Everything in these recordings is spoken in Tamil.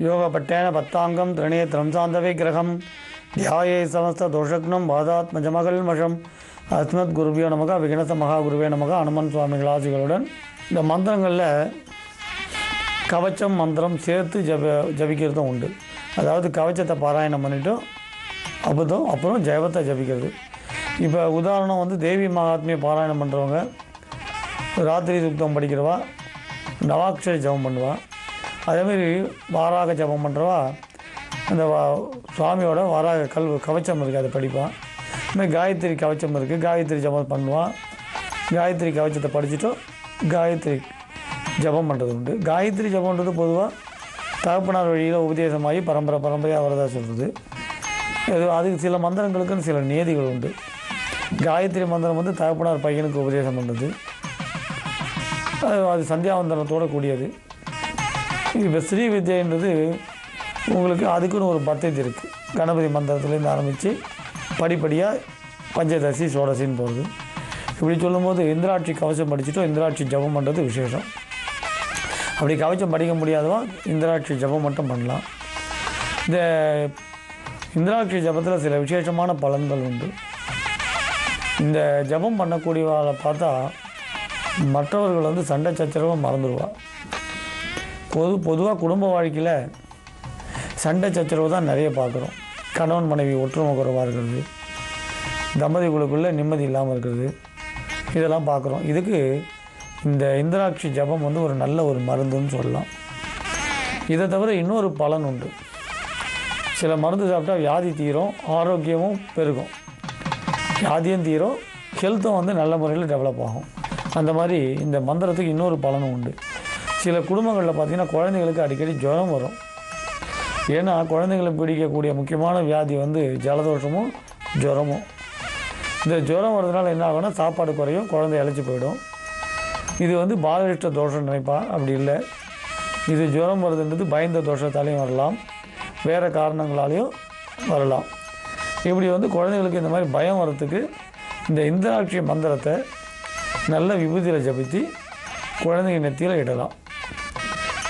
योगपट्टेन पत्तांगं त्रिनेत्रं सान्तविग्रहं ध्याये समस्तदोषग्नं बाधात्मजमकल्मषम् अस्मत् குருபியோ நமக விகனச மகாகுருவே நமக அனுமன் சுவாமிகள் ஆசிகளுடன் இந்த மந்திரங்களில் கவச்சம் மந்திரம் சேர்த்து ஜபிக்கிறதும் உண்டு. அதாவது கவச்சத்தை பாராயணம் பண்ணிவிட்டோம் அப்புறம் ஜெபத்தை ஜபிக்கிறது. இப்போ உதாரணம் வந்து தேவி மகாத்மியை பாராயணம் பண்ணுறவங்க ராத்திரி சுத்தம் படிக்கிறவா நவாட்சரி ஜபம் பண்ணுவாள். அதேமாரி வாராக ஜபம் பண்ணுறவா அந்த சுவாமியோட வாராக கவச்சம் இருக்குது அதை படிப்பான். இதுமாதிரி காயத்ரி கவச்சம் இருக்குது, காயத்ரி ஜபம் பண்ணுவான். காயத்ரி கவச்சத்தை படிச்சுட்டோம் காயத்ரி ஜபம் பண்ணுறது உண்டு. காயத்ரி ஜபம்ன்றது பொதுவாக தகப்பனார் வழியில் உபதேசமாகி பரம்பரையாக வரதா சொல்கிறது. அதுக்கு சில மந்திரங்களுக்குன்னு சில நியதிகள் உண்டு. காயத்ரி மந்திரம் வந்து தகப்பனார் பையனுக்கு உபதேசம் பண்ணுறது, அது சந்தியாவந்தனத்தோடு கூடியது. இப்போ ஸ்ரீ வித்யன்றது உங்களுக்கு அதுக்குன்னு ஒரு பத்ததி இருக்குது. கணபதி மந்திரத்துலேருந்து ஆரம்பித்து படிப்படியாக பஞ்சதசி சோடசின்னு போகிறது. இப்படி சொல்லும்போது இந்திராட்சி கவசம் படிச்சுட்டோம் இந்திராட்சி ஜபம் பண்ணுறது விசேஷம். அப்படி கவச்சம் படிக்க முடியாதவா இந்திராட்சி ஜபம் மட்டும் பண்ணலாம். இந்த இந்திராட்சி ஜபத்தில் சில விசேஷமான பலன்கள் உண்டு. இந்த ஜபம் பண்ணக்கூடியவளை பார்த்தா மற்றவர்கள் வந்து சண்டை சச்சரவை மறந்துடுவாள். பொதுவாக குடும்ப வாழ்க்கையில் சண்டை சச்சரவு தான் நிறைய பார்க்குறோம். கணவன் மனைவி ஒற்றுமை குறைவாக இருக்கிறது, தம்பதிகளுக்குள்ளே நிம்மதி இல்லாமல் இருக்கிறது, இதெல்லாம் பார்க்குறோம். இதுக்கு இந்த இந்திராட்சி ஜபம் வந்து ஒரு நல்ல ஒரு மருந்துன்னு சொல்லலாம். இதை தவிர இன்னொரு பலன் உண்டு. சில மருந்து சாப்பிட்டா வியாதி தீரும், ஆரோக்கியமும் பெருகும். வியாதியும் தீரும், ஹெல்த்தும் வந்து நல்ல முறையில் டெவலப் ஆகும். அந்த மாதிரி இந்த மந்திரத்துக்கு இன்னொரு பலனும் உண்டு. சில குடும்பங்களில் பார்த்திங்கன்னா குழந்தைகளுக்கு அடிக்கடி ஜுரம் வரும். ஏன்னா குழந்தைங்களை பிடிக்கக்கூடிய முக்கியமான வியாதி வந்து ஜலதோஷமும் ஜுரமும். இந்த ஜுரம் வர்றதுனால என்ன ஆகும்னா சாப்பாடு குறையும், குழந்தை இழைச்சி போயிடும். இது வந்து பாலரிஷ்ட தோஷம் நினைப்பான். அப்படி இல்லை, இது ஜுரம் வருதுன்றது பயந்த தோஷத்தாலையும் வரலாம், வேறு காரணங்களாலையும் வரலாம். இப்படி வந்து குழந்தைகளுக்கு இந்த மாதிரி பயம் வர்றதுக்கு இந்த இந்திராட்சி மந்திரத்தை நல்ல விபூதியில் ஜபித்து குழந்தைங்க நெத்தியில் இடலாம்.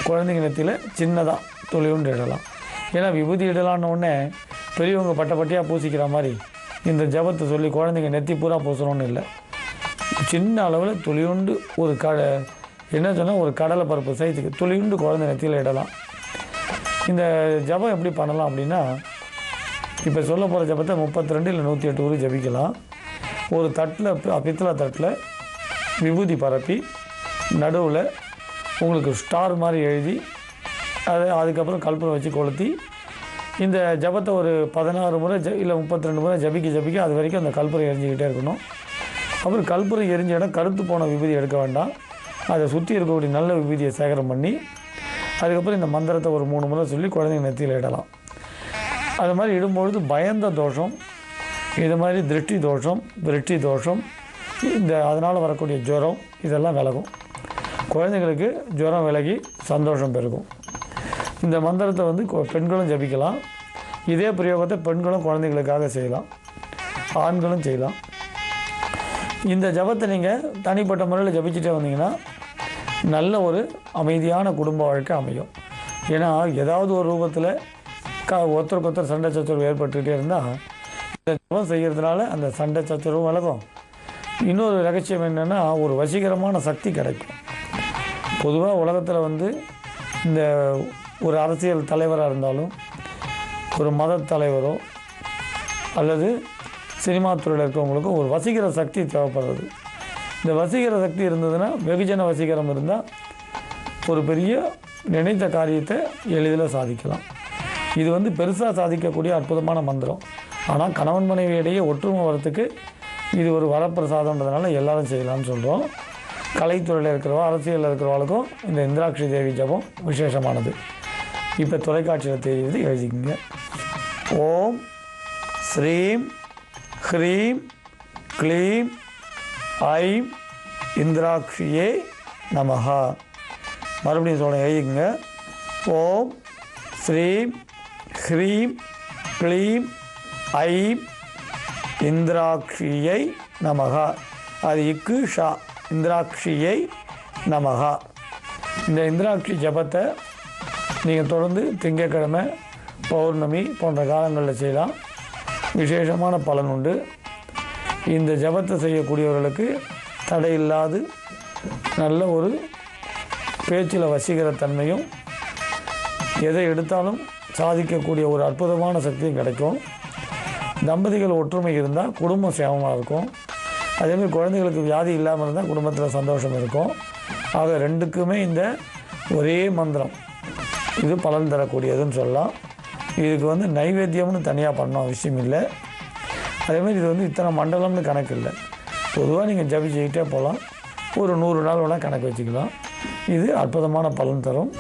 குழந்தைங்க நெத்தியில் சின்னதாக துளியுண்டு இடலாம். ஏன்னா விபூதி இடலான்னு உடனே பெரியவங்க பட்டையாக பூசிக்கிற மாதிரி இந்த ஜபத்தை சொல்லி குழந்தைங்க நெத்தி பூரா பூசணும்னு இல்லை. சின்ன அளவில் துளியுண்டு ஒரு என்ன சொன்னால் ஒரு கடலை பருப்பு சைஸுக்கு துளியுண்டு குழந்தை நெத்தியில் இடலாம். இந்த ஜபம் எப்படி பண்ணலாம் அப்படின்னா, இப்போ சொல்ல போகிற ஜபத்தை 32 இல்லை 108 ஊர் ஜபிக்கலாம். ஒரு தட்டில் பித்தளை தட்டில் விபூதி பரப்பி நடுவில் உங்களுக்கு ஸ்டார் மாதிரி எழுதி அதுக்கப்புறம் கற்பூரம் வச்சு கொளுத்தி இந்த ஜபத்தை ஒரு 16 முறை இல்லை 32 முறை ஜபிக்க அது வரைக்கும் அந்த கற்பூரம் எரிஞ்சிக்கிட்டே இருக்கணும். அப்புறம் கற்பூரம் எரிஞ்ச இடம் கருத்து போன விபூதி எடுக்க வேண்டாம். அதை சுற்றி இருக்கக்கூடிய நல்ல விபூதியை சேகரம் பண்ணி அதுக்கப்புறம் இந்த மந்திரத்தை ஒரு 3 முறை சொல்லி குழந்தைங்க நெத்தியில் இடலாம். அது மாதிரி இடும்பொழுது பயந்த தோஷம், இது மாதிரி திருஷ்டி தோஷம் அதனால் வரக்கூடிய ஜுரம் இதெல்லாம் விலகும். குழந்தைங்களுக்கு ஜுரம் விலகி சந்தோஷம் பெருகும். இந்த மந்திரத்தை வந்து பெண்களும் ஜபிக்கலாம். இதே பிரயோகத்தை பெண்களும் குழந்தைகளுக்காக செய்யலாம், ஆண்களும் செய்யலாம். இந்த ஜபத்தை நீங்கள் தனிப்பட்ட முறையில் ஜபிச்சுட்டே வந்தீங்கன்னா நல்ல ஒரு அமைதியான குடும்ப வாழ்க்கை அமையும். ஏன்னா ஏதாவது ஒரு ரூபத்தில் ஒருத்தருக்கு சண்டை சச்சரவு ஏற்பட்டுக்கிட்டே இருந்தால் இந்த ஜபம் செய்கிறதுனால அந்த சண்டை சச்சரவும் விலகும். இன்னொரு ரகசியம் என்னென்னா ஒரு வசீகரமான சக்தி கிடைக்கும். பொதுவாக உலகத்தில் வந்து இந்த ஒரு அரசியல் தலைவராக இருந்தாலும் ஒரு மத தலைவரோ அல்லது சினிமா துறையில் இருக்கிறவங்களுக்கும் ஒரு வசீகர சக்தி தேவைப்படுறது. இந்த வசீகர சக்தி இருந்ததுன்னா வெகுஜன வசீகரம் இருந்தால் ஒரு பெரிய நினைத்த காரியத்தை எளிதில் சாதிக்கலாம். இது வந்து பெருசாக சாதிக்கக்கூடிய அற்புதமான மந்திரம். ஆனால் கணவன் மனைவியிடையே ஒற்றுமை வரத்துக்கு இது ஒரு வரப்பிரசாதம்ன்றதுனால எல்லாரும் செய்யலாம்னு சொல்கிறோம். கலைத்துறையில் இருக்கிறவா அரசியலில் இருக்கிறவங்களுக்கும் இந்த இந்திராட்சி தேவி ஜபம் விசேஷமானது. இப்போ தொலைக்காட்சியில் தெரியுது, எழுதிக்கங்க. ஓம் ஸ்ரீம் ஹ்ரீம் க்ளீம் ஐம் இந்திராட்சியே நமஹா. மறுபடியும் சொல்ல எழுதிக்கங்க. ஓம் ஸ்ரீம் ஹ்ரீம் க்ளீம் ஐம் இந்திராட்சியை நமஹா. அது இக்கு ஷா, இந்திராட்சியை நமஹா. இந்த இந்திராட்சி ஜபத்தை நீங்கள் தொடர்ந்து திங்கட்கிழமை, பௌர்ணமி போன்ற காலங்களில் செய்யலாம். விசேஷமான பலன் உண்டு. இந்த ஜபத்தை செய்யக்கூடியவர்களுக்கு தடையில்லாது நல்ல ஒரு பேச்சில் வசீகர தன்மையும், எதை எடுத்தாலும் சாதிக்கக்கூடிய ஒரு அற்புதமான சக்தியும் கிடைக்கும். தம்பதிகள் ஒற்றுமை இருந்தால் குடும்பம் சேமமாக இருக்கும். அதேமாதிரி குழந்தைகளுக்கு வியாதி இல்லாமல் இருந்தால் குடும்பத்தில் சந்தோஷம் இருக்கும். ஆக ரெண்டுக்குமே இந்த ஒரே மந்திரம் இது பலன் தரக்கூடியதுன்னு சொல்லலாம். இதுக்கு நைவேத்தியம்னு தனியாக பண்ண அவசியம் இல்லை. அதேமாதிரி இது இத்தனை மண்டலம்னு கணக்கு இல்லை. பொதுவாக நீங்கள் ஜபிச்சுக்கிட்டே போகலாம். ஒரு 100 நாள் வேணால் கணக்கு வச்சுக்கலாம். இது அற்புதமான பலன் தரும்.